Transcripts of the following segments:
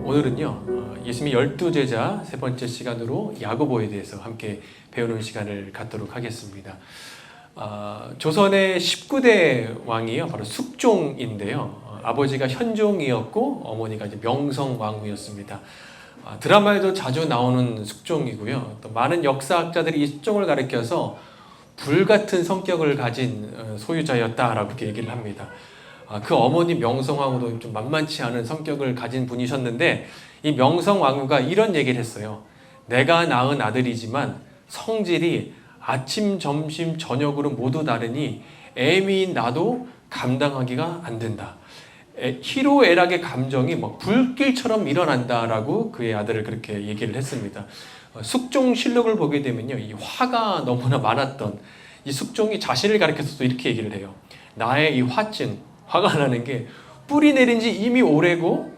오늘은요 예수님의 12제자 세 번째 시간으로 야고보에 대해서 함께 배우는 시간을 갖도록 하겠습니다. 조선의 19대 왕이요 바로 숙종인데요. 아버지가 현종이었고 어머니가 이제 명성왕후였습니다. 드라마에도 자주 나오는 숙종이고요. 또 많은 역사학자들이 이 숙종을 가리켜서 불같은 성격을 가진 소유자였다라고 이렇게 얘기를 합니다. 그 어머니 명성왕후도 좀 만만치 않은 성격을 가진 분이셨는데 이 명성왕후가 이런 얘기를 했어요. 내가 낳은 아들이지만 성질이 아침, 점심, 저녁으로 모두 다르니 애미인 나도 감당하기가 안 된다. 희로애락의 감정이 막 불길처럼 일어난다라고 그의 아들을 그렇게 얘기를 했습니다. 숙종실록을 보게 되면요, 이 화가 너무나 많았던 이 숙종이 자신을 가리켜서도 이렇게 얘기를 해요. 나의 이 화증, 화가 나는 게 뿌리 내린 지 이미 오래고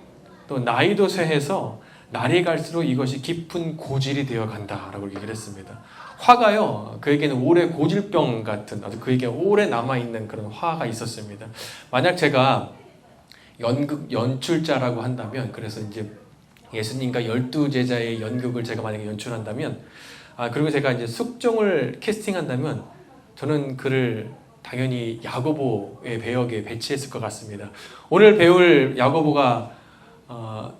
또 나이도 쇠해서 날이 갈수록 이것이 깊은 고질이 되어 간다라고 얘기를 했습니다. 화가요, 그에게는 오래 고질병 같은, 아주 그에게 오래 남아있는 그런 화가 있었습니다. 만약 제가 연극 연출자라고 한다면, 그래서 이제 예수님과 12제자의 연극을 제가 만약에 연출한다면, 그리고 제가 이제 숙종을 캐스팅한다면, 저는 그를 당연히 야고보의 배역에 배치했을 것 같습니다. 오늘 배울 야고보가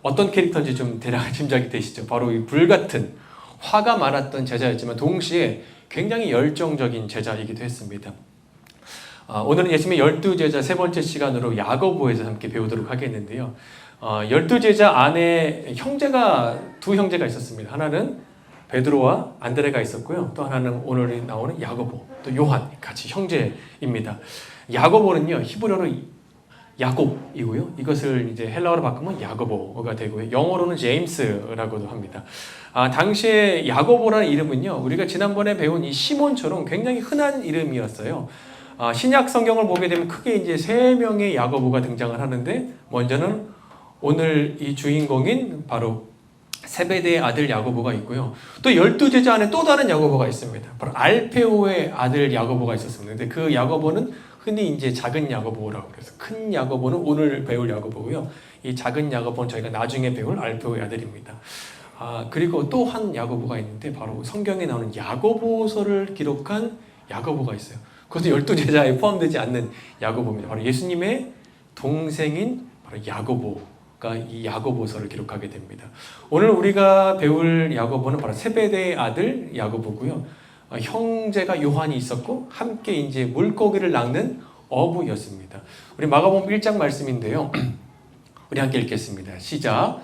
어떤 캐릭터인지 좀 대략 짐작이 되시죠? 바로 이 불같은 화가 많았던 제자였지만 동시에 굉장히 열정적인 제자이기도 했습니다. 오늘은 예수님의 12제자 세 번째 시간으로 야고보에서 함께 배우도록 하겠는데요. 12제자 안에 두 형제가 있었습니다. 하나는 베드로와 안드레가 있었고요. 또 하나는 오늘 나오는 야고보, 또 요한, 같이 형제입니다. 야고보는요, 히브리어로 야곱이고요. 이것을 이제 헬라어로 바꾸면 야고보가 되고요. 영어로는 제임스라고도 합니다. 당시에 야고보라는 이름은요, 우리가 지난번에 배운 이 시몬처럼 굉장히 흔한 이름이었어요. 신약 성경을 보게 되면 크게 이제 세 명의 야고보가 등장을 하는데, 먼저는 오늘 이 주인공인 바로 세베대의 아들 야고보가 있고요. 또 12제자 안에 또 다른 야고보가 있습니다. 바로 알페오의 아들 야고보가 있었습니다. 근데 그 야고보는 흔히 이제 작은 야고보라고 그래서 큰 야고보는 오늘 배울 야고보고요. 이 작은 야고보는 저희가 나중에 배울 알페오의 아들입니다. 그리고 또 한 야고보가 있는데 바로 성경에 나오는 야고보서를 기록한 야고보가 있어요. 그것도 12제자에 포함되지 않는 야고보입니다. 바로 예수님의 동생인 바로 야고보. 이 야고보서를 기록하게 됩니다. 오늘 우리가 배울 야고보는 바로 세베대의 아들 야고보고요. 형제가 요한이 있었고 함께 이제 물고기를 낚는 어부였습니다. 우리 마가복음 1장 말씀인데요. 우리 함께 읽겠습니다. 시작.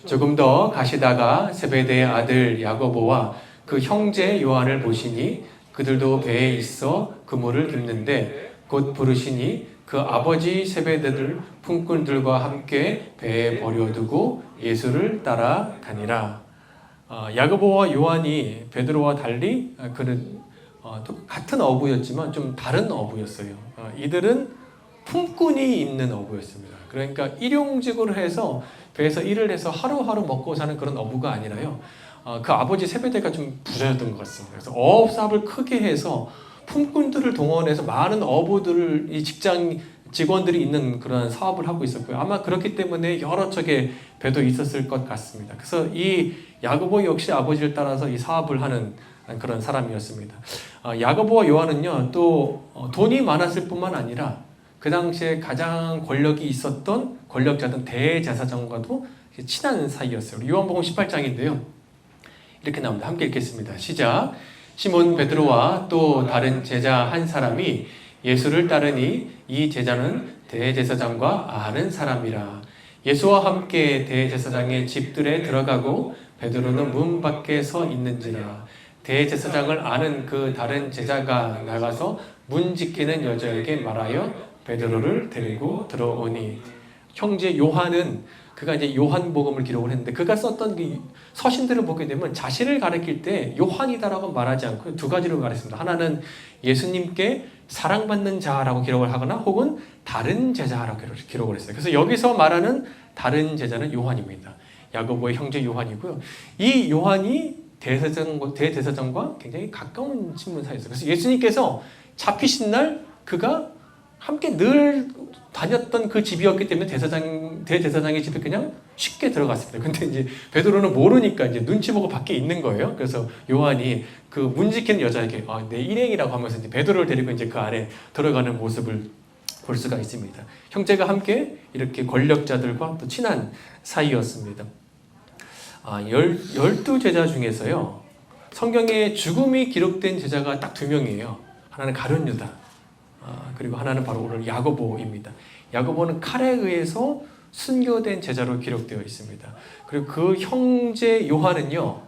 조금 더 가시다가 세베대의 아들 야고보와 그 형제 요한을 보시니 그들도 배에 있어 그물을 깁는데 곧 부르시니 그 아버지 세베대들 품꾼들과 함께 배에 버려두고 예수를 따라다니라. 야고보와 요한이 베드로와 달리 그는 같은 어부였지만 좀 다른 어부였어요. 이들은 품꾼이 있는 어부였습니다. 그러니까 일용직으로 해서 배에서 일을 해서 하루하루 먹고 사는 그런 어부가 아니라요. 그 아버지 세베대가 좀 부자였던 것 같습니다. 그래서 어업사업을 크게 해서 품꾼들을 동원해서 많은 어부들을 이 직장 직원들이 있는 그런 사업을 하고 있었고요. 아마 그렇기 때문에 여러 척의 배도 있었을 것 같습니다. 그래서 이 야고보 역시 아버지를 따라서 이 사업을 하는 그런 사람이었습니다. 야고보와 요한은요, 또 돈이 많았을 뿐만 아니라 그 당시에 가장 권력이 있었던 권력자던 대제사장과도 친한 사이였어요. 요한복음 18장인데요. 이렇게 나옵니다. 함께 읽겠습니다. 시작. 시몬 베드로와 또 다른 제자 한 사람이 예수를 따르니 이 제자는 대제사장과 아는 사람이라. 예수와 함께 대제사장의 집들에 들어가고 베드로는 문 밖에 서 있는지라. 대제사장을 아는 그 다른 제자가 나가서 문 지키는 여자에게 말하여 베드로를 데리고 들어오니. 형제 요한은 그가 이제 요한복음을 기록을 했는데 그가 썼던 그 서신들을 보게 되면 자신을 가리킬 때 요한이다라고 말하지 않고 두 가지로 말했습니다. 하나는 예수님께 사랑받는 자라고 기록을 하거나 혹은 다른 제자라고 기록을 했어요. 그래서 여기서 말하는 다른 제자는 요한입니다. 야고보의 형제 요한이고요. 이 요한이 대제사장과 굉장히 가까운 친분 사이였어요. 그래서 예수님께서 잡히신 날 그가 함께 늘 다녔던 그 집이었기 때문에 대제사장의 집에 그냥 쉽게 들어갔습니다. 근데 이제 베드로는 모르니까 이제 눈치 보고 밖에 있는 거예요. 그래서 요한이 그 문 지키는 여자에게 내 일행이라고 하면서 이제 베드로를 데리고 이제 그 안에 들어가는 모습을 볼 수가 있습니다. 형제가 함께 이렇게 권력자들과 또 친한 사이였습니다. 12 제자 중에서요, 성경에 죽음이 기록된 제자가 딱 2명이에요. 하나는 가룟 유다, 그리고 하나는 바로 오늘 야고보입니다. 야고보는 칼에 의해서 순교된 제자로 기록되어 있습니다. 그리고 그 형제 요한은요,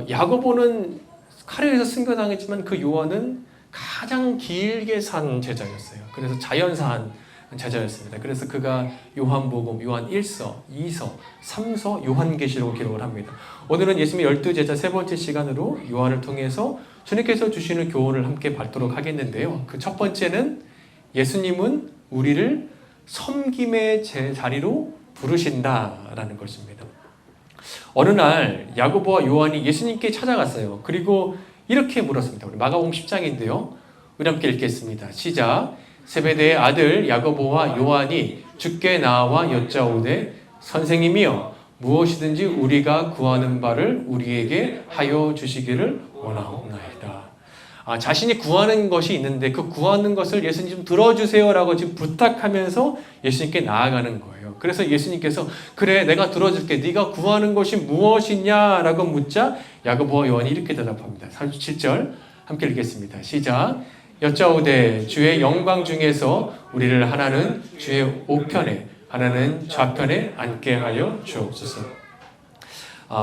야고보는 칼에 의해서 순교당했지만 그 요한은 가장 길게 산 제자였어요. 그래서 자연사한 제자였습니다. 그래서 그가 요한복음, 요한 1서, 2서, 3서, 요한계시록을 기록을 합니다. 오늘은 예수님의 12제자 세 번째 시간으로 요한을 통해서 주님께서 주시는 교훈을 함께 받도록 하겠는데요. 그 첫 번째는 예수님은 우리를 섬김의 자리로 부르신다라는 것입니다. 어느 날 야고보와 요한이 예수님께 찾아갔어요. 그리고 이렇게 물었습니다. 우리 마가복음 10장인데요. 우리 함께 읽겠습니다. 시작. 세베대의 아들 야고보와 요한이 주께 나와 여짜오되 선생님이여 무엇이든지 우리가 구하는 바를 우리에게 하여 주시기를 원하옵나이다. 자신이 구하는 것이 있는데 그 구하는 것을 예수님 좀 들어주세요라고 지금 부탁하면서 예수님께 나아가는 거예요. 그래서 예수님께서 그래 내가 들어줄게. 네가 구하는 것이 무엇이냐라고 묻자 야고보와 요한이 이렇게 대답합니다. 37절 함께 읽겠습니다. 시작. 여짜오되 주의 영광 중에서 우리를 하나는 주의 우편에 하나는 좌편에 앉게 하여 주옵소서.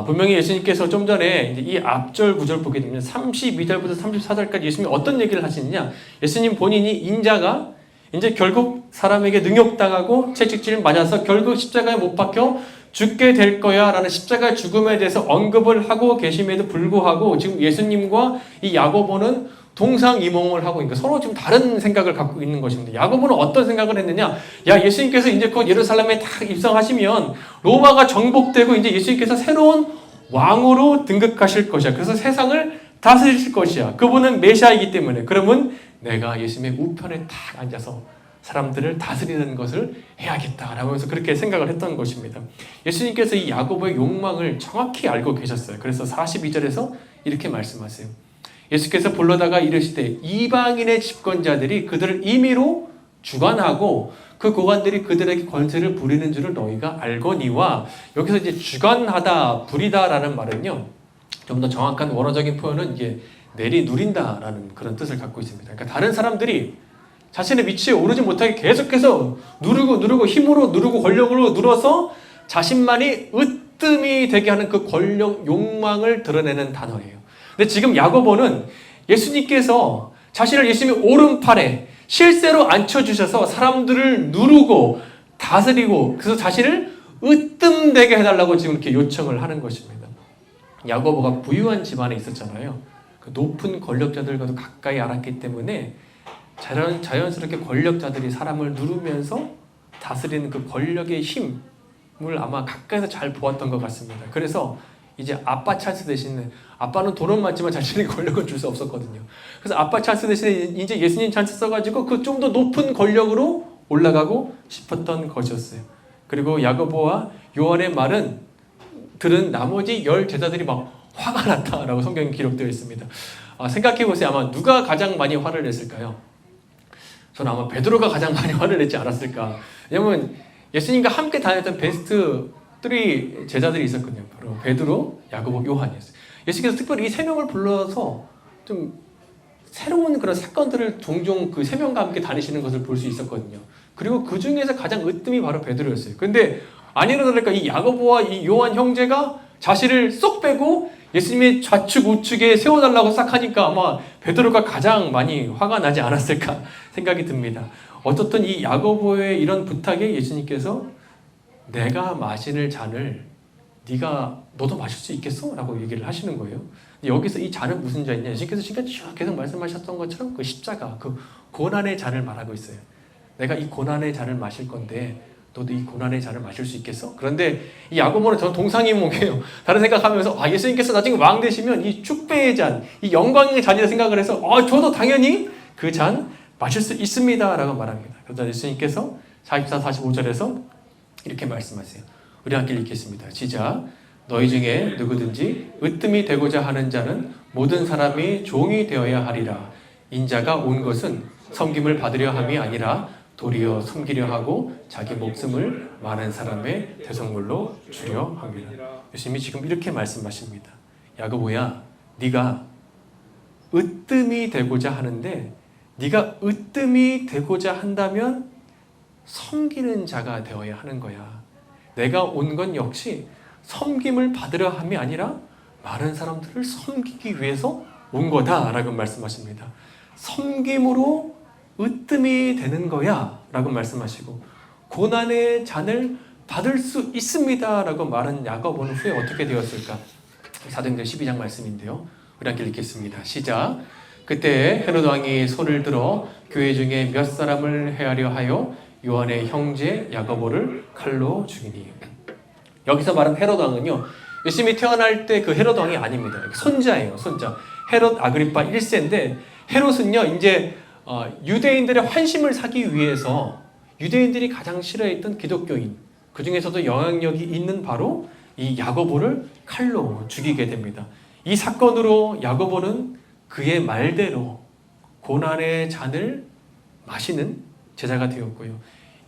분명히 예수님께서 좀 전에 이 앞절 구절 보게 되면 32절부터 34절까지 예수님이 어떤 얘기를 하시느냐, 예수님 본인이 인자가 이제 결국 사람에게 능욕당하고 채찍질 맞아서 결국 십자가에 못 박혀 죽게 될 거야 라는 십자가의 죽음에 대해서 언급을 하고 계심에도 불구하고 지금 예수님과 이 야고보는 동상이몽을 하고 있으니까 서로 지금 다른 생각을 갖고 있는 것입니다. 야고보는 어떤 생각을 했느냐? 야, 예수님께서 이제 곧 예루살렘에 딱 입성하시면 로마가 정복되고 이제 예수님께서 새로운 왕으로 등극하실 것이야. 그래서 세상을 다스리실 것이야. 그분은 메시아이기 때문에. 그러면 내가 예수님의 우편에 딱 앉아서 사람들을 다스리는 것을 해야겠다라고 하면서 그렇게 생각을 했던 것입니다. 예수님께서 이 야고보의 욕망을 정확히 알고 계셨어요. 그래서 42절에서 이렇게 말씀하세요. 예수께서 불러다가 이르시되 이방인의 집권자들이 그들을 임의로 주관하고 그 고관들이 그들에게 권세를 부리는 줄을 너희가 알거니와, 여기서 이제 주관하다, 부리다라는 말은요, 좀 더 정확한 원어적인 표현은 이게 내리 누린다라는 그런 뜻을 갖고 있습니다. 그러니까 다른 사람들이 자신의 위치에 오르지 못하게 계속해서 누르고 힘으로 누르고 권력으로 눌러서 자신만이 으뜸이 되게 하는 그 권력 욕망을 드러내는 단어예요. 근데 지금 야고보는 예수님께서 자신을 예수님의 오른팔에 실제로 앉혀주셔서 사람들을 누르고 다스리고 그래서 자신을 으뜸되게 해달라고 지금 이렇게 요청을 하는 것입니다. 야고보가 부유한 집안에 있었잖아요. 그 높은 권력자들과도 가까이 알았기 때문에 자연스럽게 권력자들이 사람을 누르면서 다스리는 그 권력의 힘을 아마 가까이서 잘 보았던 것 같습니다. 그래서 이제 아빠 찬스 대신에, 아빠는 돈은 많지만 자신의 권력을 줄 수 없었거든요. 그래서 아빠 찬스 대신에 이제 예수님 찬스 써가지고 그 좀 더 높은 권력으로 올라가고 싶었던 것이었어요. 그리고 야고보와 요한의 말은 들은 나머지 10 제자들이 막 화가 났다라고 성경에 기록되어 있습니다. 생각해보세요. 아마 누가 가장 많이 화를 냈을까요? 저는 아마 베드로가 가장 많이 화를 냈지 않았을까. 왜냐면 예수님과 함께 다녔던 베스트 3 제자들이 있었거든요. 바로 베드로, 야고보, 요한이었어요. 예수께서 특별히 이 3명을 불러서 좀 새로운 그런 사건들을 종종 그 3명과 함께 다니시는 것을 볼 수 있었거든요. 그리고 그 중에서 가장 으뜸이 바로 베드로였어요. 근데 아니나 다를까 이 야고보와 이 요한 형제가 자신을 쏙 빼고 예수님의 좌측 우측에 세워달라고 싹 하니까 아마 베드로가 가장 많이 화가 나지 않았을까 생각이 듭니다. 어떻든 이 야고보의 이런 부탁에 예수님께서 내가 마시는 잔을 너도 마실 수 있겠어? 라고 얘기를 하시는 거예요. 여기서 이 잔은 무슨 잔이냐? 예수님께서 지금까지 계속 말씀하셨던 것처럼 그 십자가, 그 고난의 잔을 말하고 있어요. 내가 이 고난의 잔을 마실 건데 너도 이 고난의 잔을 마실 수 있겠어? 그런데 이 야고보는 저는 동상이몽이에요. 다른 생각하면서 예수님께서 나중에 왕 되시면 이 축배의 잔, 이 영광의 잔이라 생각을 해서 저도 당연히 그 잔 마실 수 있습니다 라고 말합니다. 그러자 예수님께서 44, 45절에서 이렇게 말씀하세요. 우리 함께 읽겠습니다. 시작. 너희 중에 누구든지 으뜸이 되고자 하는 자는 모든 사람이 종이 되어야 하리라. 인자가 온 것은 섬김을 받으려 함이 아니라 도리어 섬기려 하고 자기 목숨을 많은 사람의 대속물로 주려 합니다. 예수님이 지금 이렇게 말씀하십니다. 야고보야, 네가 으뜸이 되고자 하는데 네가 으뜸이 되고자 한다면 섬기는 자가 되어야 하는 거야. 내가 온 건 역시 섬김을 받으려 함이 아니라 많은 사람들을 섬기기 위해서 온 거다라고 말씀하십니다. 섬김으로 으뜸이 되는 거야 라고 말씀하시고 고난의 잔을 받을 수 있습니다 라고 말한 야고보는 후에 어떻게 되었을까? 사도행전 12장 말씀인데요. 우리 함께 읽겠습니다. 시작. 그때 헤롯 왕이 손을 들어 교회 중에 몇 사람을 해하려 하여 요한의 형제 야고보를 칼로 죽이니. 여기서 말한 헤롯 왕은요, 예수님이 태어날 때 그 헤롯 왕이 아닙니다. 손자예요, 손자. 헤롯 아그리파 1세인데 헤롯은요 이제 유대인들의 환심을 사기 위해서 유대인들이 가장 싫어했던 기독교인, 그 중에서도 영향력이 있는 바로 이 야고보를 칼로 죽이게 됩니다. 이 사건으로 야고보는 그의 말대로 고난의 잔을 마시는 제자가 되었고요.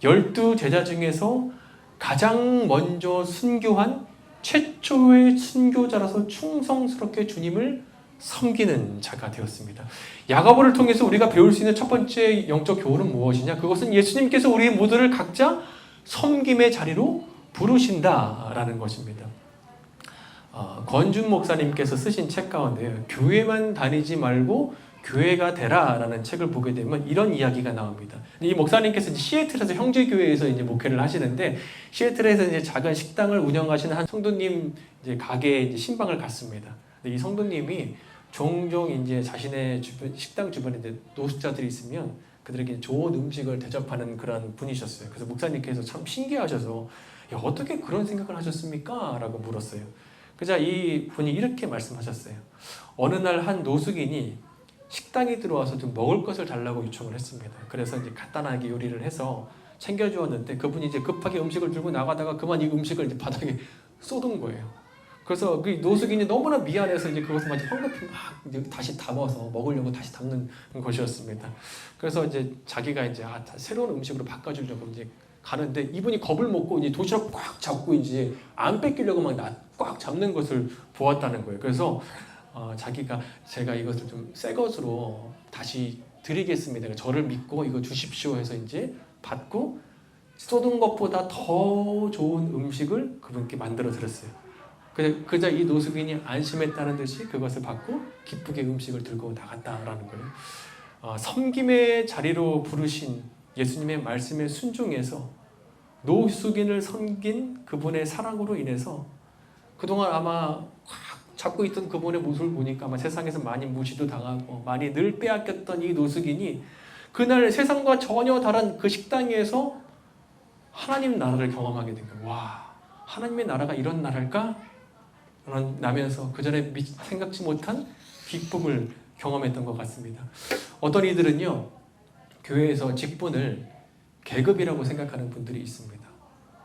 12제자 중에서 가장 먼저 순교한 최초의 순교자라서 충성스럽게 주님을 섬기는 자가 되었습니다. 야고보를 통해서 우리가 배울 수 있는 첫 번째 영적 교훈은 무엇이냐? 그것은 예수님께서 우리 모두를 각자 섬김의 자리로 부르신다라는 것입니다. 권준 목사님께서 쓰신 책 가운데 교회만 다니지 말고 교회가 되라라는 책을 보게 되면 이런 이야기가 나옵니다. 이 목사님께서 시애틀에서 형제교회에서 이제 목회를 하시는데 시애틀에서 이제 작은 식당을 운영하시는 한 성도님 이제 가게에 이제 신방을 갔습니다. 이 성도님이 종종 이제 자신의 주변 식당 주변에 이제 노숙자들이 있으면 그들에게 좋은 음식을 대접하는 그런 분이셨어요. 그래서 목사님께서 참 신기하셔서 야, 어떻게 그런 생각을 하셨습니까? 라고 물었어요. 그자 이 분이 이렇게 말씀하셨어요. 어느 날 한 노숙인이 식당에 들어와서 좀 먹을 것을 달라고 요청을 했습니다. 그래서 이제 간단하게 요리를 해서 챙겨주었는데 그분이 이제 급하게 음식을 들고 나가다가 그만 이 음식을 이제 바닥에 쏟은 거예요. 그래서 그 노숙인이 너무나 미안해서 이제 그것을 마치 황급히 막 이제 다시 담아서 먹으려고 다시 담는 것이었습니다. 그래서 이제 자기가 이제 새로운 음식으로 바꿔주려고 이제 가는데 이분이 겁을 먹고 이제 도시락 꽉 잡고 이제 안 뺏기려고 막 꽉 잡는 것을 보았다는 거예요. 그래서 자기가 제가 이것을 좀 새 것으로 다시 드리겠습니다. 저를 믿고 이거 주십시오 해서 이제 받고 쏟은 것보다 더 좋은 음식을 그분께 만들어 드렸어요. 그자 이 노숙인이 안심했다는 듯이 그것을 받고 기쁘게 음식을 들고 나갔다라는 거예요. 섬김의 자리로 부르신 예수님의 말씀에 순종해서 노숙인을 섬긴 그분의 사랑으로 인해서 그동안 아마 잡고 있던 그분의 모습을 보니까 아마 세상에서 많이 무시도 당하고 많이 늘 빼앗겼던 이 노숙인이 그날 세상과 전혀 다른 그 식당에서 하나님 나라를 경험하게 된 거예요. 와, 하나님의 나라가 이런 나라일까? 나면서 그전에 생각지 못한 기쁨을 경험했던 것 같습니다. 어떤 이들은요, 교회에서 직분을 계급이라고 생각하는 분들이 있습니다.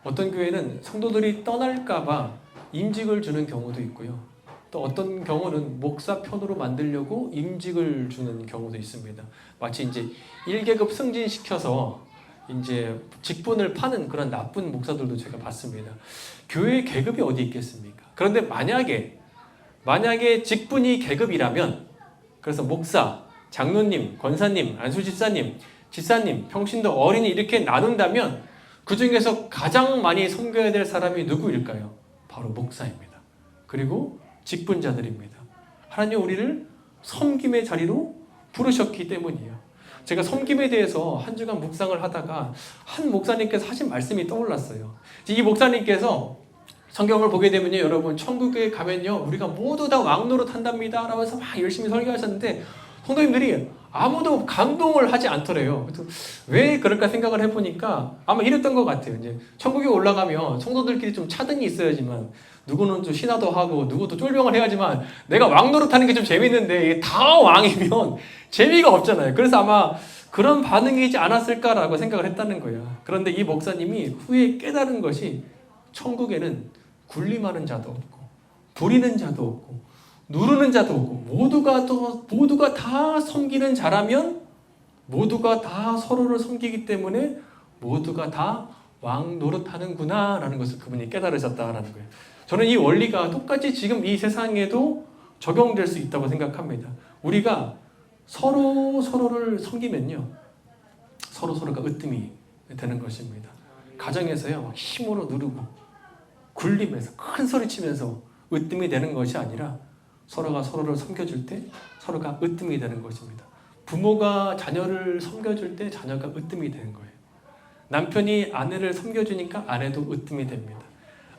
어떤 교회는 성도들이 떠날까봐 임직을 주는 경우도 있고요. 또 어떤 경우는 목사 편으로 만들려고 임직을 주는 경우도 있습니다. 마치 이제 1계급 승진시켜서 이제 직분을 파는 그런 나쁜 목사들도 제가 봤습니다. 교회의 계급이 어디 있겠습니까? 그런데 만약에 직분이 계급이라면, 그래서 목사, 장로님, 권사님, 안수집사님, 지사님, 평신도, 어린이 이렇게 나눈다면 그 중에서 가장 많이 섬겨야 될 사람이 누구일까요? 바로 목사입니다. 그리고 직분자들입니다. 하나님 우리를 섬김의 자리로 부르셨기 때문이에요. 제가 섬김에 대해서 한 주간 묵상을 하다가 한 목사님께서 하신 말씀이 떠올랐어요. 이 목사님께서 성경을 보게 되면요, 여러분 천국에 가면요 우리가 모두 다 왕노릇 한답니다 라면서 막 열심히 설교하셨는데 성도님들이 아무도 감동을 하지 않더래요. 그래서 왜 그럴까 생각을 해보니까 아마 이랬던 것 같아요. 이제 천국에 올라가면 성도들끼리 좀 차등이 있어야지만 누구는 좀 신화도 하고 누구도 쫄병을 해야지만 내가 왕노릇 하는 게 좀 재밌는데 이게 다 왕이면 재미가 없잖아요. 그래서 아마 그런 반응이지 않았을까라고 생각을 했다는 거예요. 그런데 이 목사님이 후에 깨달은 것이 천국에는 군림하는 자도 없고 부리는 자도 없고 누르는 자도 없고 모두가 다 섬기는 자라면 모두가 다 서로를 섬기기 때문에 모두가 다 왕 노릇하는구나 라는 것을 그분이 깨달으셨다라는 거예요. 저는 이 원리가 똑같이 지금 이 세상에도 적용될 수 있다고 생각합니다. 우리가 서로를 섬기면요 서로가 으뜸이 되는 것입니다. 가정에서요 막 힘으로 누르고 굴리면서 큰 소리 치면서 으뜸이 되는 것이 아니라 서로가 서로를 섬겨줄 때 서로가 으뜸이 되는 것입니다. 부모가 자녀를 섬겨줄 때 자녀가 으뜸이 되는 거예요. 남편이 아내를 섬겨주니까 아내도 으뜸이 됩니다.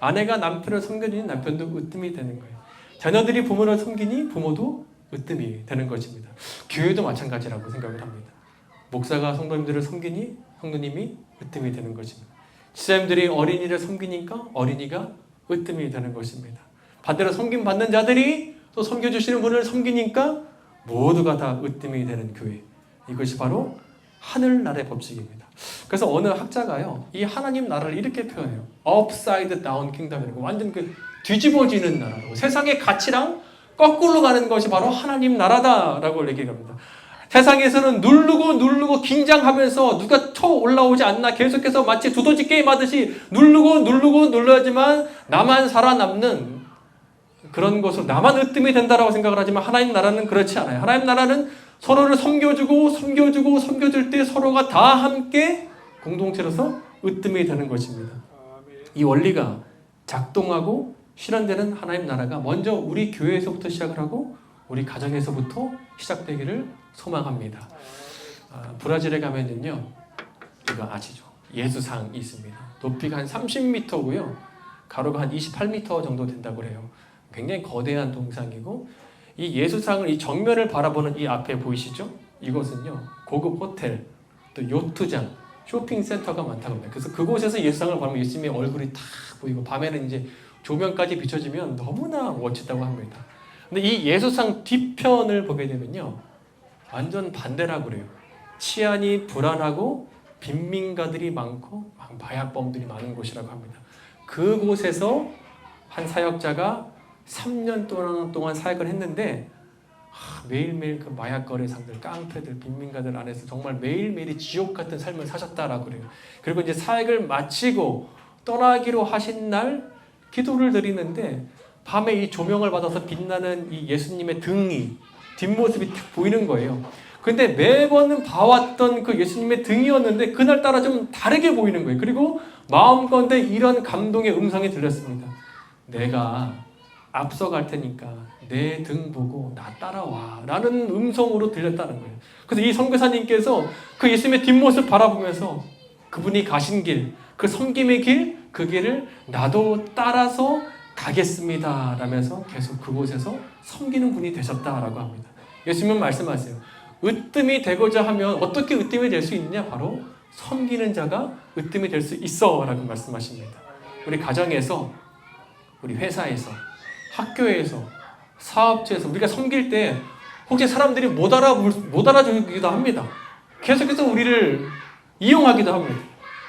아내가 남편을 섬겨주니 남편도 으뜸이 되는 거예요. 자녀들이 부모를 섬기니 부모도 으뜸이 되는 것입니다. 교회도 마찬가지라고 생각을 합니다. 목사가 성도님들을 섬기니 성도님이 으뜸이 되는 것입니다. 지사님들이 어린이를 섬기니까 어린이가 으뜸이 되는 것입니다. 반대로 섬김받는 자들이 또 섬겨주시는 분을 섬기니까 모두가 다 으뜸이 되는 교회. 이것이 바로 하늘나라의 법칙입니다. 그래서 어느 학자가요, 이 하나님 나라를 이렇게 표현해요. upside down kingdom이라고. 완전 그 뒤집어지는 나라라고. 세상의 가치랑 거꾸로 가는 것이 바로 하나님 나라다라고 얘기합니다. 세상에서는 누르고 긴장하면서 누가 쳐 올라오지 않나 계속해서 마치 두더지 게임 하듯이 눌러야지만 나만 살아남는 그런 것으로 나만 으뜸이 된다라고 생각을 하지만 하나님 나라는 그렇지 않아요. 하나님 나라는 서로를 섬겨줄 때 서로가 다 함께 공동체로서 으뜸이 되는 것입니다. 이 원리가 작동하고 실현되는 하나님 나라가 먼저 우리 교회에서부터 시작을 하고 우리 가정에서부터 시작되기를 소망합니다. 브라질에 가면은요, 이거 아시죠? 예수상이 있습니다. 높이가 한 30m고요. 가로가 한 28m 정도 된다고 해요. 굉장히 거대한 동상이고 이 예수상을 이 정면을 바라보는 이 앞에 보이시죠? 이것은요 고급 호텔, 또 요트장, 쇼핑센터가 많다고 합니다. 그래서 그곳에서 예수상을 바라보면 예수님의 얼굴이 탁 보이고 밤에는 이제 조명까지 비춰지면 너무나 멋지다고 합니다. 근데 이 예수상 뒤편을 보게 되면요 완전 반대라고 그래요. 치안이 불안하고 빈민가들이 많고 마약범들이 많은 곳이라고 합니다. 그곳에서 한 사역자가 3년 동안 사역을 했는데 매일매일 그 마약 거래상들, 깡패들, 빈민가들 안에서 정말 매일매일이 지옥 같은 삶을 사셨다라고 그래요. 그리고 이제 사역을 마치고 떠나기로 하신 날 기도를 드리는데 밤에 이 조명을 받아서 빛나는 이 예수님의 등이 뒷모습이 탁 보이는 거예요. 근데 매번 봐왔던 그 예수님의 등이었는데 그날따라 좀 다르게 보이는 거예요. 그리고 마음건대 이런 감동의 음성이 들렸습니다. 내가 앞서갈 테니까 내 등 보고 나 따라와 라는 음성으로 들렸다는 거예요. 그래서 이 선교사님께서 그 예수님의 뒷모습 바라보면서 그분이 가신 길, 그 섬김의 길, 그 길을 나도 따라서 가겠습니다 라면서 계속 그곳에서 섬기는 분이 되셨다라고 합니다. 예수님은 말씀하세요. 으뜸이 되고자 하면 어떻게 으뜸이 될 수 있느냐? 바로 섬기는 자가 으뜸이 될 수 있어 라고 말씀하십니다. 우리 가정에서, 우리 회사에서, 학교에서, 사업체에서 우리가 섬길 때 혹시 사람들이 못 알아주기도 합니다. 계속해서 우리를 이용하기도 합니다.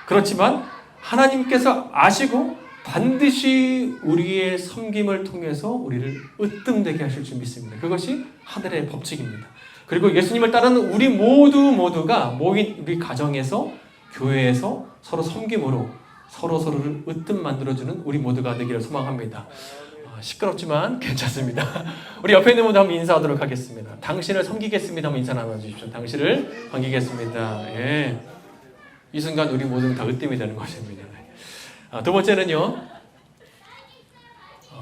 그렇지만 하나님께서 아시고 반드시 우리의 섬김을 통해서 우리를 으뜸되게 하실 줄 믿습니다. 그것이 하늘의 법칙입니다. 그리고 예수님을 따르는 우리 모두가 모인 우리 가정에서, 교회에서 서로 섬김으로 서로를 으뜸 만들어주는 우리 모두가 되기를 소망합니다. 시끄럽지만 괜찮습니다. 우리 옆에 있는 분들 한번 인사하도록 하겠습니다. 당신을 섬기겠습니다. 한번 인사 나눠주십시오. 당신을 섬기겠습니다. 예. 이 순간 우리 모두는 다 으뜸이 되는 것입니다. 두 번째는요,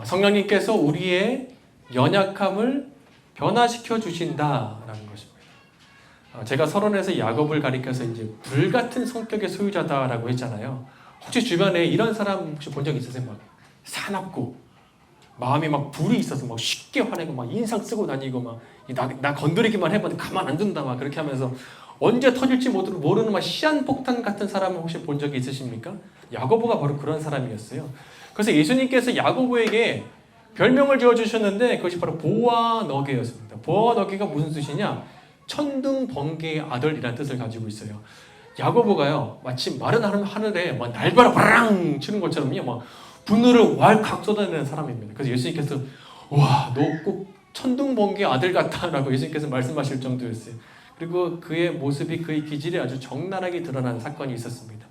성령님께서 우리의 연약함을 변화시켜 주신다라는 것입니다. 제가 서론에서 야곱을 가리켜서 이제 불같은 성격의 소유자다라고 했잖아요. 혹시 주변에 이런 사람 혹시 본 적 있으세요? 막 사납고 마음이 막 불이 있어서 막 쉽게 화내고 막 인상 쓰고 다니고 막 나 건드리기만 해봐도 가만 안 둔다 막 그렇게 하면서 언제 터질지 모르는 막 시한폭탄 같은 사람을 혹시 본 적이 있으십니까? 야고보가 바로 그런 사람이었어요. 그래서 예수님께서 야고보에게 별명을 지어주셨는데 그것이 바로 보아너게였습니다. 보아너게가 무슨 뜻이냐? 천둥번개의 아들이라는 뜻을 가지고 있어요. 야고보가요 마치 마른 하늘에 막 날벼락 바랑 치는 것처럼요 막 분노를 왈칵 쏟아내는 사람입니다. 그래서 예수님께서 와, 너 꼭 천둥번개 아들 같다라고 예수님께서 말씀하실 정도였어요. 그리고 그의 모습이, 그의 기질이 아주 적나라하게 드러난 사건이 있었습니다.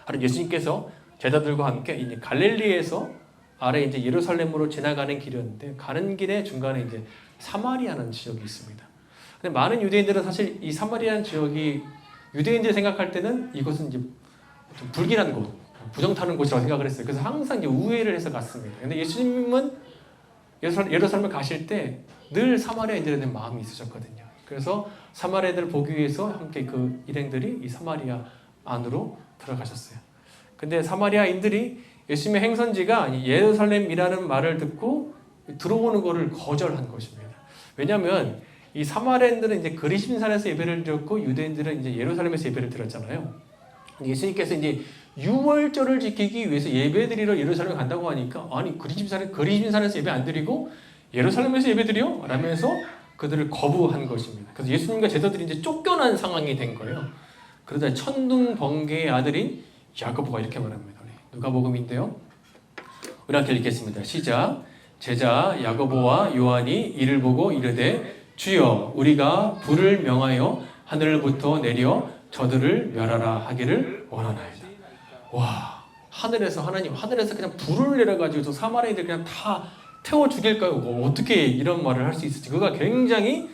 하루 예수님께서 제자들과 함께 이제 갈릴리에서 아래 이제 예루살렘으로 지나가는 길이었는데, 가는 길에 중간에 이제 사마리아라는 지역이 있습니다. 근데 많은 유대인들은 사실 이 사마리아라는 지역이, 유대인들이 생각할 때는 이것은 이제 좀 불길한 곳, 부정 타는 곳이라고 생각을 했어요. 그래서 항상 이제 우회를 해서 갔습니다. 근데 예수님은 예루살렘을 가실 때 늘 사마리아인들에 대한 마음이 있으셨거든요. 그래서 사마리아인들을 보기 위해서 함께 그 일행들이 이 사마리아 안으로 들어가셨어요. 근데 사마리아인들이 예수님의 행선지가 예루살렘이라는 말을 듣고 들어오는 것을 거절한 것입니다. 왜냐하면 이 사마리아인들은 이제 그리심산에서 예배를 드렸고 유대인들은 이제 예루살렘에서 예배를 드렸잖아요. 예수님께서 이제 유월절을 지키기 위해서 예배드리러 예루살렘에 간다고 하니까, 아니 그리심산에서 예배 안 드리고 예루살렘에서 예배 드려? 라면서 그들을 거부한 것입니다. 그래서 예수님과 제자들이 이제 쫓겨난 상황이 된 거예요. 그러다 천둥번개의 아들인 야고보가 이렇게 말합니다. 누가복음인데요. 우리 함께 읽겠습니다. 시작. 제자 야고보와 요한이 이를 보고 이르되 주여 우리가 불을 명하여 하늘부터 내려 저들을 멸하라 하기를 원하나이다. 와, 하늘에서 그냥 불을 내려가지고 사마리아인들 그냥 다 태워 죽일까요? 어떻게 이런 말을 할 수 있을지. 그가 굉장히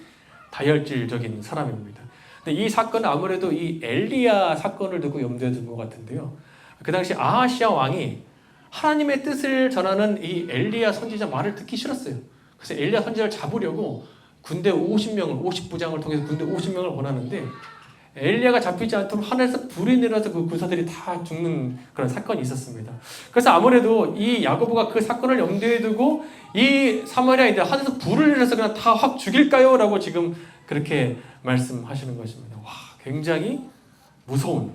다혈질적인 사람입니다. 근데 이 사건은 아무래도 이 엘리야 사건을 두고 염두에 둔 것 같은데요. 그 당시 아하시아 왕이 하나님의 뜻을 전하는 이 엘리야 선지자 말을 듣기 싫었어요. 그래서 엘리야 선지자를 잡으려고 군대 50부장을 통해서 군대 50명을 보내는데, 엘리야가 잡히지 않도록 하늘에서 불이 내려서 그 군사들이 다 죽는 그런 사건이 있었습니다. 그래서 아무래도 이 야고보가 그 사건을 염두에 두고 이 사마리아인들 하늘에서 불을 내려서 그냥 다 확 죽일까요? 라고 지금 그렇게 말씀하시는 것입니다. 와, 굉장히 무서운,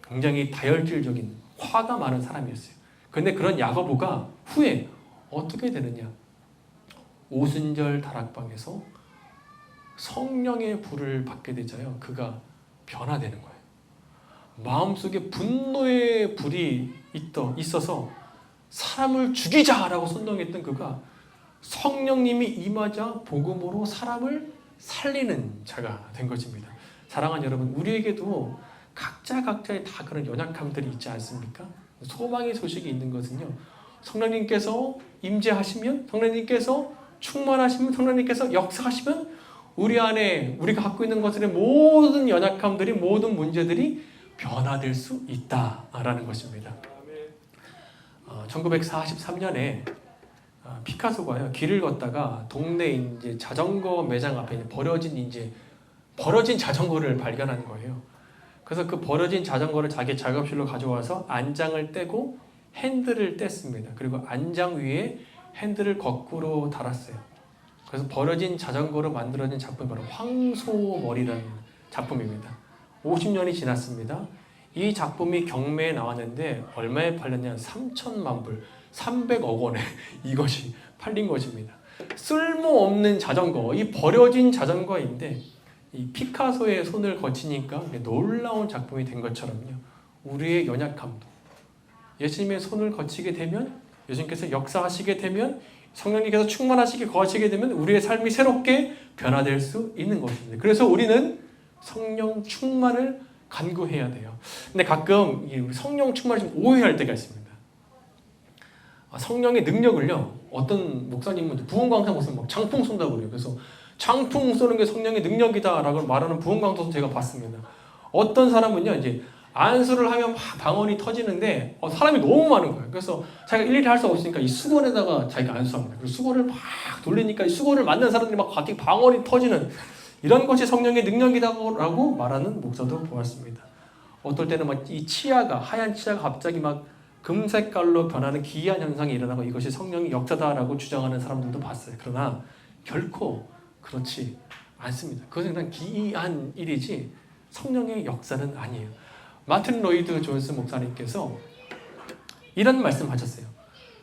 굉장히 다혈질적인, 화가 많은 사람이었어요. 그런데 그런 야고보가 후에 어떻게 되느냐? 오순절 다락방에서 성령의 불을 받게 되자요, 그가 변화되는 거예요. 마음속에 분노의 불이 있어서 사람을 죽이자라고 선동했던 그가 성령님이 임하자 복음으로 사람을 살리는 자가 된 것입니다. 사랑하는 여러분, 우리에게도 각자의 다 그런 연약함들이 있지 않습니까? 소망의 소식이 있는 것은요, 성령님께서 임재하시면, 성령님께서 충만하시면, 성령님께서 역사하시면 우리 안에 우리가 갖고 있는 것들의 모든 연약함들이, 모든 문제들이 변화될 수 있다라는 것입니다. 1943년에 피카소가요, 길을 걷다가 동네 이제 자전거 매장 앞에 버려진 자전거를 발견한 거예요. 그래서 그 버려진 자전거를 자기 작업실로 가져와서 안장을 떼고 핸들을 뗐습니다. 그리고 안장 위에 핸들을 거꾸로 달았어요. 그래서 버려진 자전거로 만들어진 작품이 바로 황소머리라는 작품입니다. 50년이 지났습니다. 이 작품이 경매에 나왔는데 얼마에 팔렸냐? 3천만 불, 300억 원에 이것이 팔린 것입니다. 쓸모없는 자전거, 이 버려진 자전거인데 이 피카소의 손을 거치니까 놀라운 작품이 된 것처럼요, 우리의 연약함도 예수님의 손을 거치게 되면, 예수님께서 역사하시게 되면, 성령님께서 충만하시게 거하시게 되면 우리의 삶이 새롭게 변화될 수 있는 것입니다. 그래서 우리는 성령 충만을 간구해야 돼요. 근데 가끔 우리 성령 충만을 좀 오해할 때가 있습니다. 성령의 능력을요, 어떤 목사님은 부흥 강사 목사님 막 장풍 쏜다고 그래요. 그래서 장풍 쏘는 게 성령의 능력이다라고 말하는 부흥 강사도 제가 봤습니다. 어떤 사람은요, 이제 안수를 하면 막 방언이 터지는데 사람이 너무 많은 거예요. 그래서 자기가 일일이 할 수 없으니까 이 수건에다가 자기가 안수합니다. 그리고 수건을 막 돌리니까 이 수건을 만든 사람들이 막 갑자기 방언이 터지는, 이런 것이 성령의 능력이라고 말하는 목사도 보았습니다. 어떨 때는 막 이 하얀 치아가 갑자기 막 금색깔로 변하는 기이한 현상이 일어나고 이것이 성령의 역사다라고 주장하는 사람들도 봤어요. 그러나 결코 그렇지 않습니다. 그것은 그냥 기이한 일이지 성령의 역사는 아니에요. 마틴 로이드 존스 목사님께서 이런 말씀하셨어요.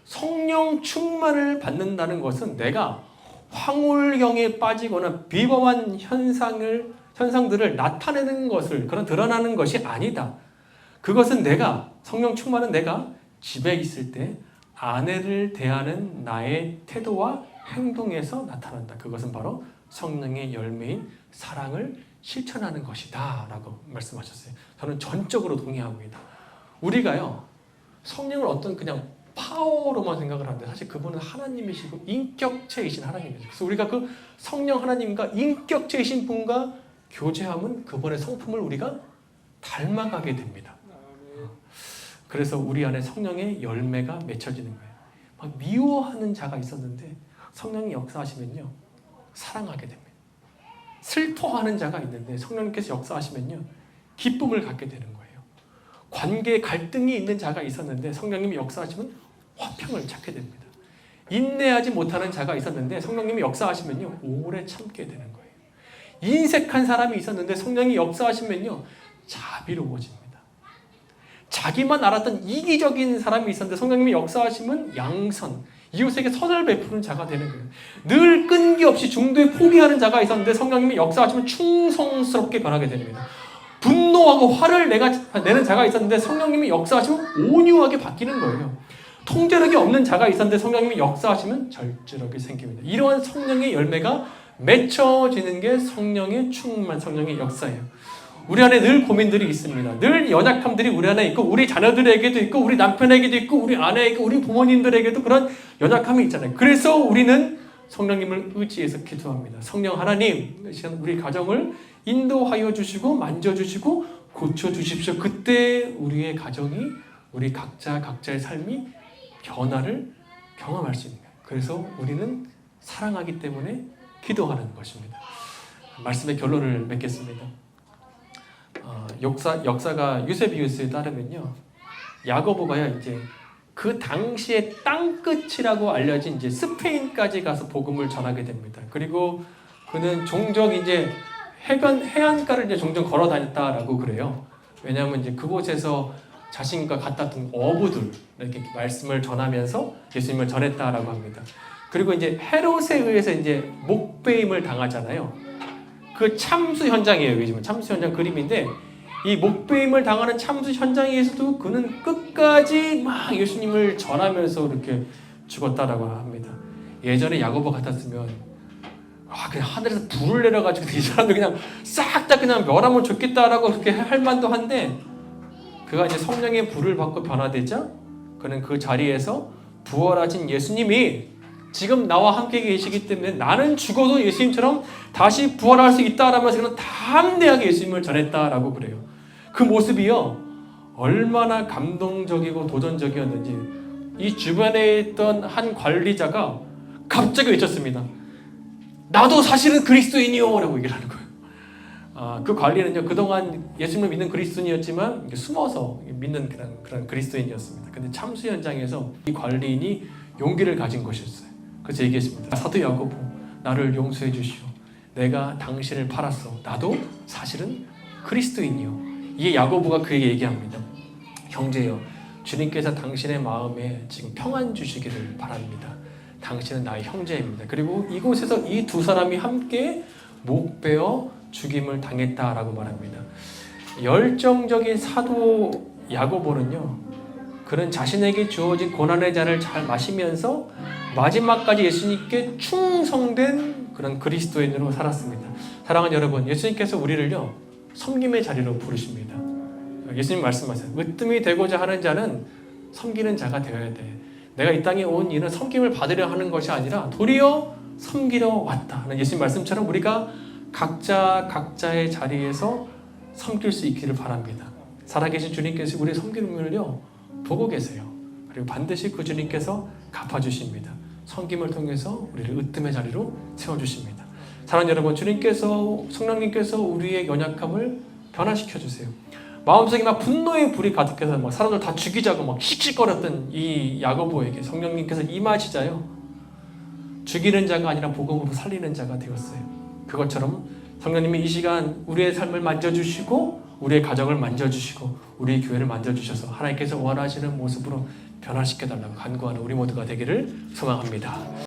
성령 충만을 받는다는 것은 내가 황홀경에 빠지거나 비범한 현상들을 나타내는 것을, 그런 드러나는 것이 아니다. 그것은 성령 충만은 내가 집에 있을 때 아내를 대하는 나의 태도와 행동에서 나타난다. 그것은 바로 성령의 열매인 사랑을 실천하는 것이다 라고 말씀하셨어요. 저는 전적으로 동의합니다. 우리가요, 성령을 어떤 그냥 파워로만 생각을 하는데 사실 그분은 하나님이시고 인격체이신 하나님이죠. 그래서 우리가 그 성령 하나님과 인격체이신 분과 교제하면 그분의 성품을 우리가 닮아가게 됩니다. 그래서 우리 안에 성령의 열매가 맺혀지는 거예요. 막 미워하는 자가 있었는데 성령이 역사하시면요, 사랑하게 됩니다. 슬퍼하는 자가 있는데 성령님께서 역사하시면요, 기쁨을 갖게 되는 거예요. 관계에 갈등이 있는 자가 있었는데 성령님이 역사하시면 화평을 찾게 됩니다. 인내하지 못하는 자가 있었는데 성령님이 역사하시면요, 오래 참게 되는 거예요. 인색한 사람이 있었는데 성령이 역사하시면요, 자비로워집니다. 자기만 알았던 이기적인 사람이 있었는데 성령님이 역사하시면 양선, 이웃에게 선을 베푸는 자가 되는 거예요. 늘 끈기 없이 중도에 포기하는 자가 있었는데 성령님이 역사하시면 충성스럽게 변하게 됩니다. 분노하고 화를 내는 자가 있었는데 성령님이 역사하시면 온유하게 바뀌는 거예요. 통제력이 없는 자가 있었는데 성령님이 역사하시면 절제력이 생깁니다. 이러한 성령의 열매가 맺혀지는 게 성령의 충만, 성령의 역사예요. 우리 안에 늘 고민들이 있습니다. 늘 연약함들이 우리 안에 있고 우리 자녀들에게도 있고 우리 남편에게도 있고 우리 아내에게, 우리 부모님들에게도 그런 연약함이 있잖아요. 그래서 우리는 성령님을 의지해서 기도합니다. 성령 하나님, 우리 가정을 인도하여 주시고 만져주시고 고쳐주십시오. 그때 우리의 가정이, 우리 각자의 삶이 변화를 경험할 수 있는 거예요. 그래서 우리는 사랑하기 때문에 기도하는 것입니다. 말씀의 결론을 맺겠습니다. 역사가 유세비우스에 따르면요, 야고보가요, 이제 그 당시에 땅끝이라고 알려진 이제 스페인까지 가서 복음을 전하게 됩니다. 그리고 그는 종종 이제 해안가를 이제 종종 걸어 다녔다라고 그래요. 왜냐하면 이제 그곳에서 자신과 같았던 어부들 이렇게 말씀을 전하면서 예수님을 전했다라고 합니다. 그리고 이제 헤롯에 의해서 이제 목베임을 당하잖아요. 그 참수 현장이에요. 여기 지금 참수 현장 그림인데, 이 목베임을 당하는 참수 현장에서도 그는 끝까지 막 예수님을 전하면서 이렇게 죽었다라고 합니다. 예전에 야고보 같았으면 그냥 하늘에서 불을 내려가지고 이 사람들 그냥 싹 다 그냥 멸하면 좋겠다라고 그렇게 할 만도 한데, 그가 이제 성령의 불을 받고 변화되자 그는 그 자리에서 부활하신 예수님이 지금 나와 함께 계시기 때문에 나는 죽어도 예수님처럼 다시 부활할 수 있다라면서 그는 담대하게 예수님을 전했다라고 그래요. 그 모습이요, 얼마나 감동적이고 도전적이었는지 이 주변에 있던 한 관리자가 갑자기 외쳤습니다. 나도 사실은 그리스도인이요 라고 얘기를 하는 거예요. 그 관리는요, 그동안 예수님을 믿는 그리스도인이었지만 숨어서 믿는 그런 그리스도인이었습니다. 근데 참수 현장에서 이 관리인이 용기를 가진 것이었어요. 그래서 얘기했습니다. 사도 야고보, 나를 용서해 주시오. 내가 당신을 팔았어. 나도 사실은 그리스도인이요. 이게 야고보가 그에게 얘기합니다. 형제여, 주님께서 당신의 마음에 지금 평안 주시기를 바랍니다. 당신은 나의 형제입니다. 그리고 이곳에서 이 두 사람이 함께 목베어 죽임을 당했다라고 말합니다. 열정적인 사도 야고보는요, 그는 자신에게 주어진 고난의 잔을 잘 마시면서 마지막까지 예수님께 충성된 그런 그리스도인으로 살았습니다. 사랑하는 여러분, 예수님께서 우리를요, 섬김의 자리로 부르십니다. 예수님 말씀하세요. 으뜸이 되고자 하는 자는 섬기는 자가 되어야 돼. 내가 이 땅에 온 이는 섬김을 받으려 하는 것이 아니라 도리어 섬기러 왔다 하는 예수님 말씀처럼 우리가 각자의 자리에서 섬길 수 있기를 바랍니다. 살아계신 주님께서 우리의 섬김을요 보고 계세요. 그리고 반드시 그 주님께서 갚아주십니다. 섬김을 통해서 우리를 으뜸의 자리로 세워주십니다. 사랑하는 여러분, 주님께서, 성령님께서 우리의 연약함을 변화시켜 주세요. 마음속에 막 분노의 불이 가득해서 막 사람들 다 죽이자고 막 씩씩거렸던 이 야고보에게 성령님께서 임하시자요, 죽이는 자가 아니라 복음으로 살리는 자가 되었어요. 그것처럼 성령님이 이 시간 우리의 삶을 만져주시고 우리의 가정을 만져주시고 우리의 교회를 만져주셔서 하나님께서 원하시는 모습으로 변화시켜달라고 간구하는 우리 모두가 되기를 소망합니다.